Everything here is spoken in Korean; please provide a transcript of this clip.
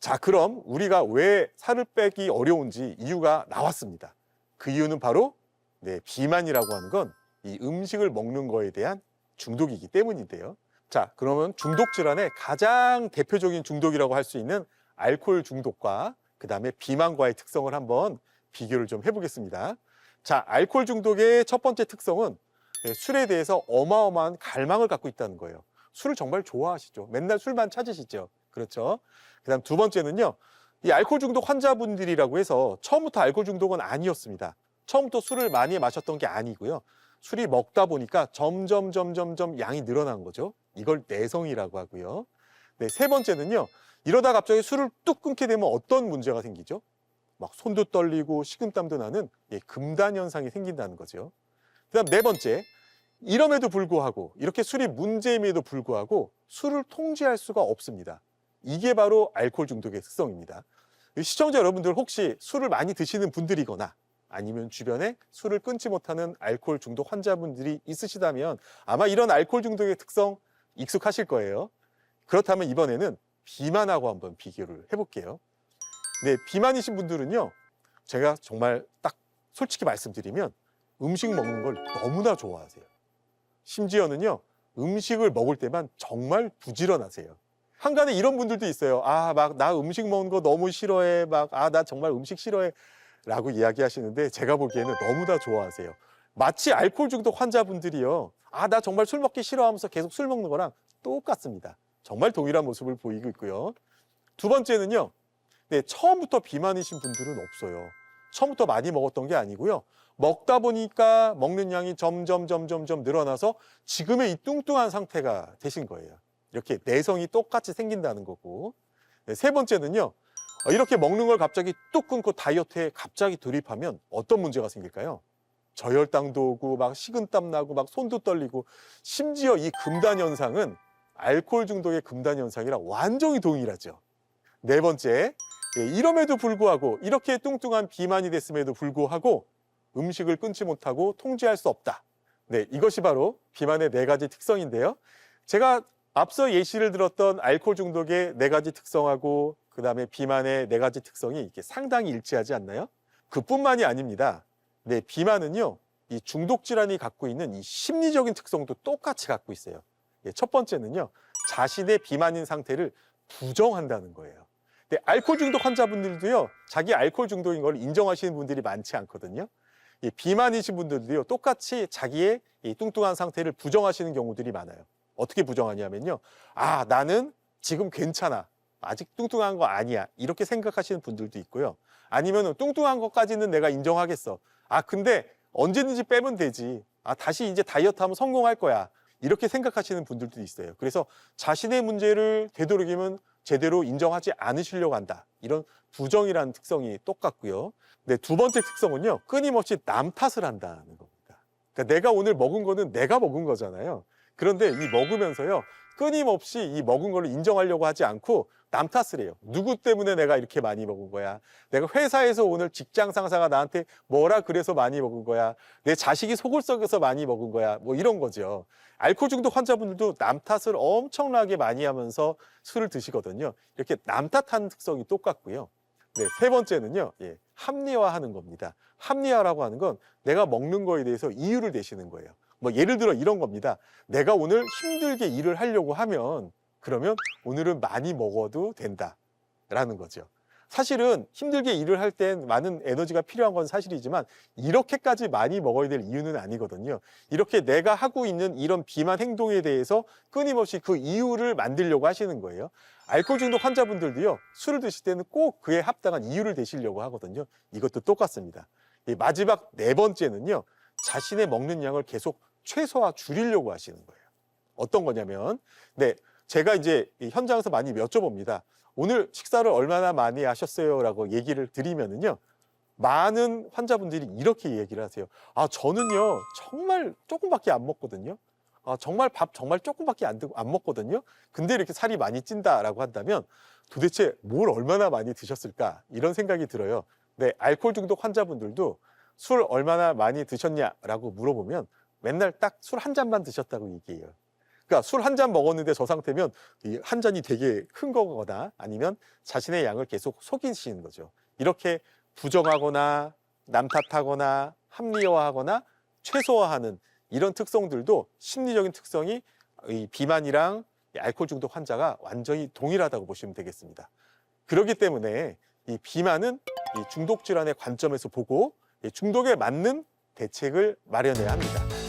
자, 그럼 우리가 왜 살을 빼기 어려운지 이유가 나왔습니다. 그 이유는 바로 비만이라고 하는 건 이 음식을 먹는 거에 대한 중독이기 때문인데요. 자, 그러면 중독 질환의 가장 대표적인 중독이라고 할 수 있는 알코올 중독과 그 다음에 비만과의 특성을 한번 비교를 좀 해보겠습니다. 자, 알코올 중독의 첫 번째 특성은 술에 대해서 어마어마한 갈망을 갖고 있다는 거예요. 술을 정말 좋아하시죠. 맨날 술만 찾으시죠. 그렇죠. 그 다음 두 번째는요, 이 알코올 중독 환자분들이라고 해서 처음부터 알코올 중독은 아니었습니다. 처음부터 술을 많이 마셨던 게 아니고요. 술이 먹다 보니까 점점 양이 늘어난 거죠. 이걸 내성이라고 하고요. 네, 세 번째는요, 이러다 갑자기 술을 뚝 끊게 되면 어떤 문제가 생기죠? 막 손도 떨리고 식은땀도 나는 금단 현상이 생긴다는 거죠. 그다음 네 번째, 이럼에도 불구하고 이렇게 술이 문제임에도 불구하고 술을 통제할 수가 없습니다. 이게 바로 알코올 중독의 특성입니다. 시청자 여러분들 혹시 술을 많이 드시는 분들이거나 아니면 주변에 술을 끊지 못하는 알코올 중독 환자분들이 있으시다면 아마 이런 알코올 중독의 특성 익숙하실 거예요. 그렇다면 이번에는 비만하고 한번 비교를 해볼게요. 네, 비만이신 분들은요, 제가 정말 딱 솔직히 말씀드리면 음식 먹는 걸 너무나 좋아하세요. 심지어는요, 음식을 먹을 때만 정말 부지런하세요. 한간에 이런 분들도 있어요. 막 나 음식 먹는 거 너무 싫어해. 나 정말 음식 싫어해. 라고 이야기하시는데 제가 보기에는 너무나 좋아하세요. 마치 알코올 중독 환자분들이요, 나 정말 술 먹기 싫어하면서 계속 술 먹는 거랑 똑같습니다. 정말 동일한 모습을 보이고 있고요. 두 번째는요, 처음부터 비만이신 분들은 없어요. 처음부터 많이 먹었던 게 아니고요. 먹다 보니까 먹는 양이 점점 늘어나서 지금의 이 뚱뚱한 상태가 되신 거예요. 이렇게 내성이 똑같이 생긴다는 거고. 세 번째는요, 이렇게 먹는 걸 갑자기 뚝 끊고 다이어트에 갑자기 돌입하면 어떤 문제가 생길까요? 저혈당도 오고 막 식은땀 나고 막 손도 떨리고, 심지어 이 금단 현상은 알코올 중독의 금단 현상이랑 완전히 동일하죠. 네 번째, 이럼에도 불구하고 이렇게 뚱뚱한 비만이 됐음에도 불구하고 음식을 끊지 못하고 통제할 수 없다. 네, 이것이 바로 비만의 네 가지 특성인데요. 제가 앞서 예시를 들었던 알코올 중독의 네 가지 특성하고 그 다음에 비만의 네 가지 특성이 이렇게 상당히 일치하지 않나요? 그뿐만이 아닙니다. 네, 비만은요, 이 중독 질환이 갖고 있는 이 심리적인 특성도 똑같이 갖고 있어요. 첫 번째는요, 자신의 비만인 상태를 부정한다는 거예요. 네, 알코올 중독 환자분들도요, 자기 알코올 중독인 걸 인정하시는 분들이 많지 않거든요. 비만이신 분들도요, 똑같이 자기의 이 뚱뚱한 상태를 부정하시는 경우들이 많아요. 어떻게 부정하냐면요, 나는 지금 괜찮아. 아직 뚱뚱한 거 아니야. 이렇게 생각하시는 분들도 있고요. 아니면 뚱뚱한 것까지는 내가 인정하겠어. 근데 언제든지 빼면 되지. 다시 이제 다이어트 하면 성공할 거야. 이렇게 생각하시는 분들도 있어요. 그래서 자신의 문제를 되도록이면 제대로 인정하지 않으시려고 한다. 이런 부정이라는 특성이 똑같고요. 네, 두 번째 특성은요, 끊임없이 남 탓을 한다는 겁니다. 그러니까 내가 오늘 먹은 거는 내가 먹은 거잖아요. 그런데 이 먹으면서요, 끊임없이 이 먹은 걸 인정하려고 하지 않고 남 탓을 해요. 누구 때문에 내가 이렇게 많이 먹은 거야? 내가 회사에서 오늘 직장 상사가 나한테 뭐라 그래서 많이 먹은 거야? 내 자식이 속을 썩여서 많이 먹은 거야? 뭐 이런 거죠. 알코올 중독 환자분들도 남 탓을 엄청나게 많이 하면서 술을 드시거든요. 이렇게 남 탓하는 특성이 똑같고요. 네, 세 번째는요, 합리화하는 겁니다. 합리화라고 하는 건 내가 먹는 거에 대해서 이유를 대시는 거예요. 뭐 예를 들어 이런 겁니다. 내가 오늘 힘들게 일을 하려고 하면 그러면 오늘은 많이 먹어도 된다라는 거죠. 사실은 힘들게 일을 할 땐 많은 에너지가 필요한 건 사실이지만 이렇게까지 많이 먹어야 될 이유는 아니거든요. 이렇게 내가 하고 있는 이런 비만 행동에 대해서 끊임없이 그 이유를 만들려고 하시는 거예요. 알코올 중독 환자분들도요, 술을 드실 때는 꼭 그에 합당한 이유를 대시려고 하거든요. 이것도 똑같습니다. 마지막 네 번째는요, 자신의 먹는 양을 계속 최소화 줄이려고 하시는 거예요. 어떤 거냐면, 제가 이제 현장에서 많이 여쭤봅니다. 오늘 식사를 얼마나 많이 하셨어요? 라고 얘기를 드리면은요, 많은 환자분들이 이렇게 얘기를 하세요. 저는요, 정말 조금밖에 안 먹거든요. 정말 밥 정말 조금밖에 안 먹거든요. 근데 이렇게 살이 많이 찐다라고 한다면 도대체 뭘 얼마나 많이 드셨을까? 이런 생각이 들어요. 네, 알코올 중독 환자분들도 술 얼마나 많이 드셨냐라고 물어보면 맨날 딱 술 한 잔만 드셨다고 얘기해요. 그러니까 술 한 잔 먹었는데 저 상태면 이 한 잔이 되게 큰 거거나 아니면 자신의 양을 계속 속이시는 거죠. 이렇게 부정하거나 남 탓하거나 합리화하거나 최소화하는 이런 특성들도 심리적인 특성이 이 비만이랑 이 알코올 중독 환자가 완전히 동일하다고 보시면 되겠습니다. 그렇기 때문에 이 비만은 이 중독 질환의 관점에서 보고 이 중독에 맞는 대책을 마련해야 합니다.